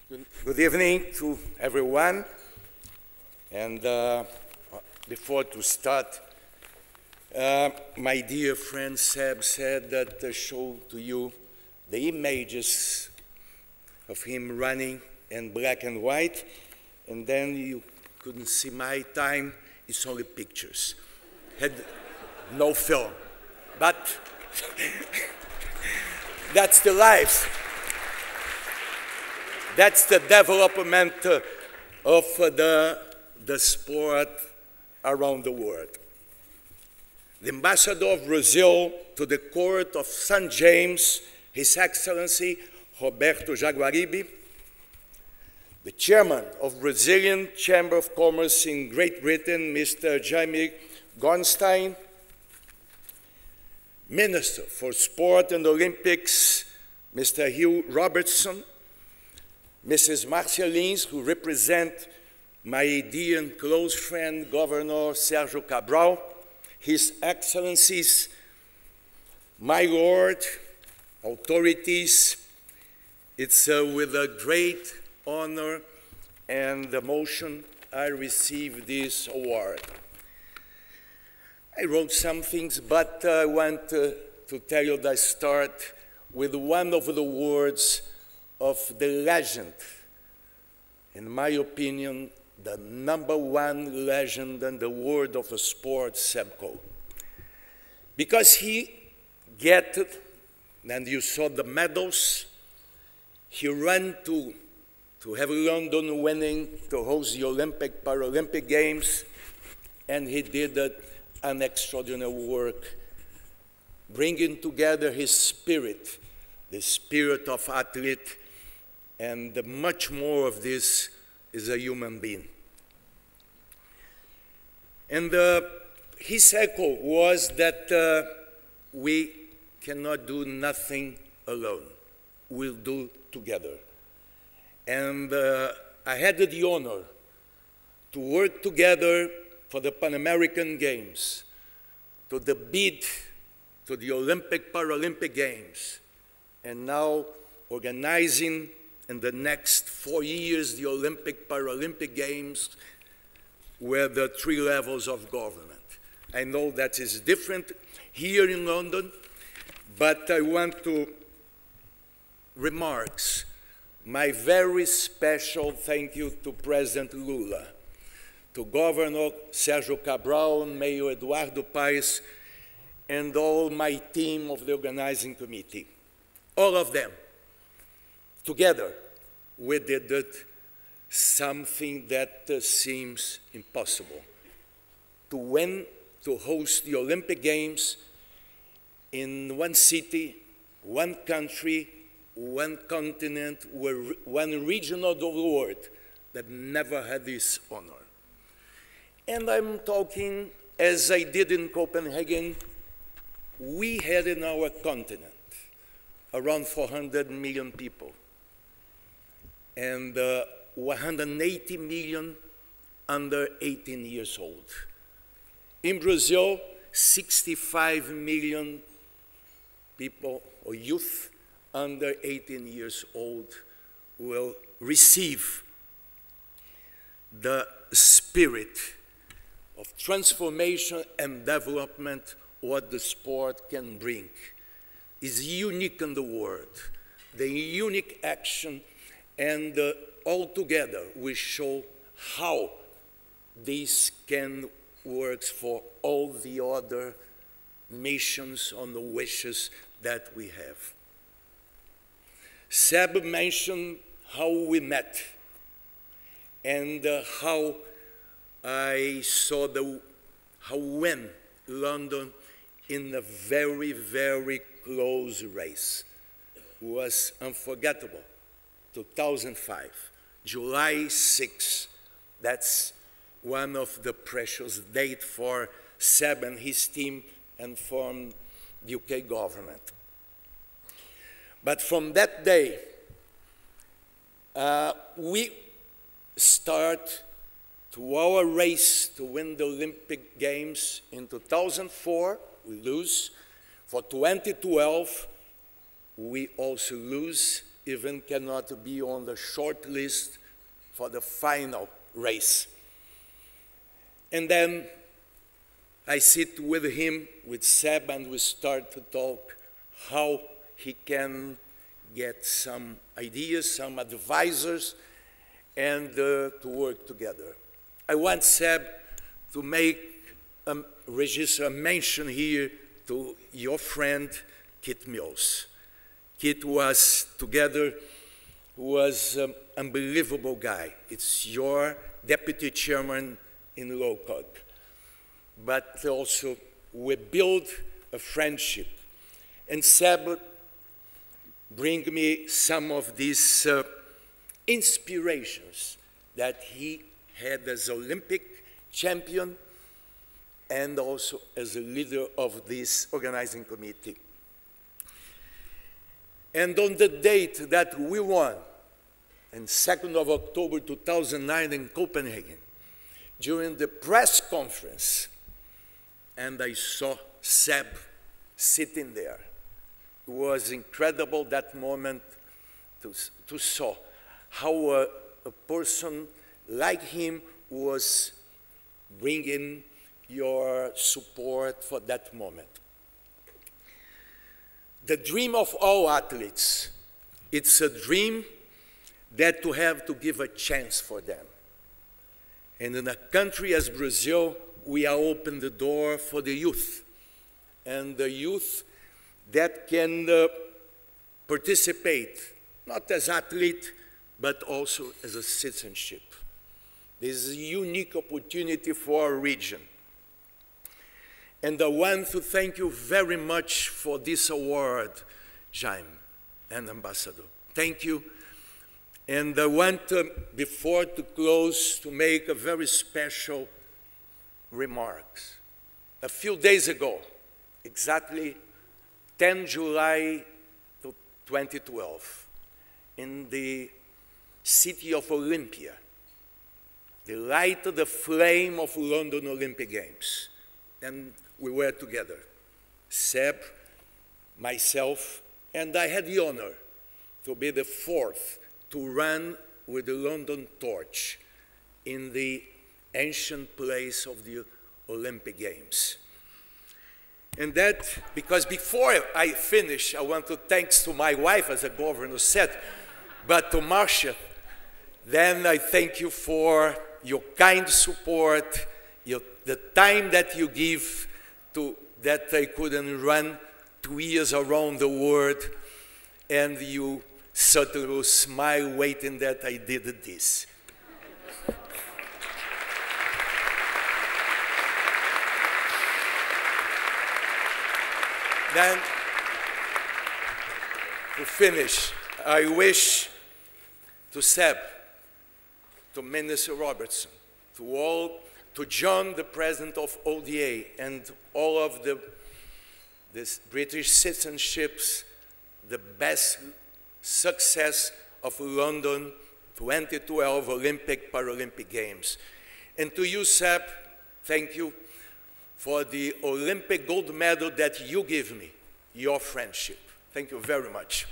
Good evening to everyone. And before to start, my dear friend Seb said that to show to you the images of him running in black and white, and then you couldn't see my time, it's only pictures. Had no film. But that's the life. That's the development of the sport around the world. The ambassador of Brazil to the court of St. James, His Excellency Roberto Jaguaribe, the chairman of Brazilian Chamber of Commerce in Great Britain, Mr. Jaime Gornstein, Minister for Sport and Olympics, Mr. Hugh Robertson, Mrs. Marcia Lins, who represent my dear and close friend, Governor Sergio Cabral, His Excellencies, my Lord, authorities, it's with a great honor and emotion I receive this award. I wrote some things, but I want to tell you that I start with one of the words of the legend, in my opinion, the #1 legend in the world of the sport, Seb Coe. Because he get, and you saw the medals, he ran to have London winning, to host the Olympic, Paralympic Games, and he did an extraordinary work, bringing together his spirit, the spirit of athlete, and much more of this is a human being. And his echo was that we cannot do nothing alone. We'll do together. And I had the honor to work together for the Pan American Games, to the bid to the Olympic, Paralympic Games, and now organizing in the next 4 years the Olympic, Paralympic Games with the 3 levels of government. I know that is different here in London, but I want to remark my very special thank you to President Lula, to Governor Sergio Cabral, Mayor Eduardo Paes, and all my team of the organizing committee. All of them. Together, we did something that seems impossible. To win, to host the Olympic Games in one city, one country, one continent, one region of the world that never had this honor. And I'm talking, as I did in Copenhagen, we had in our continent around 400 million people, and 180 million under 18 years old. In Brazil, 65 million people or youth under 18 years old will receive the spirit of transformation and development what the sport can bring. Is unique in the world. The unique action, and all together we show how this can work for all the other missions on the wishes that we have. Seb mentioned how we met and how I saw how win London in a very, very close race. It was unforgettable. 2005, July 6. That's one of the precious dates for Seb and his team and from the UK government. But from that day, we start to our race to win the Olympic Games in 2004, we lose. For 2012, we also lose even cannot be on the short list for the final race. And then I sit with him, with Seb, and we start to talk how he can get some ideas, some advisors, and to work together. I want Seb to register a mention here to your friend, Kit Mills. Kit was an unbelievable guy. It's your deputy chairman in LOCOG. But also, we built a friendship. And Seb bring me some of these inspirations that he had as Olympic champion and also as a leader of this organizing committee. And on the date that we won, on 2nd of October 2009 in Copenhagen, during the press conference, and I saw Seb sitting there. It was incredible that moment to saw how a person like him was bringing your support for that moment. The dream of all athletes, it's a dream that to have to give a chance for them. And in a country as Brazil, we are open the door for the youth. And the youth that can participate, not as athlete, but also as a citizenship. This is a unique opportunity for our region. And I want to thank you very much for this award, Jaime and Ambassador. Thank you. And I want, before to close, to make a very special remarks. A few days ago, exactly 10 July 2012, in the city of Olympia, they lighted the flame of London Olympic Games. And we were together, Seb, myself, and I had the honor to be the fourth to run with the London torch in the ancient place of the Olympic Games. And that, because before I finish, I want to thanks to my wife, as the governor said, but to Marcia, then I thank you for your kind support, the time that you give to that I couldn't run 2 years around the world, and you certainly will smile waiting that I did this. Then, to finish, I wish to Seb, to Minister Robertson, to John, the President of ODA, and all of this British citizenships, the best success of London 2012 Olympic Paralympic Games. And to you, Seb, thank you for the Olympic gold medal that you give me, your friendship. Thank you very much.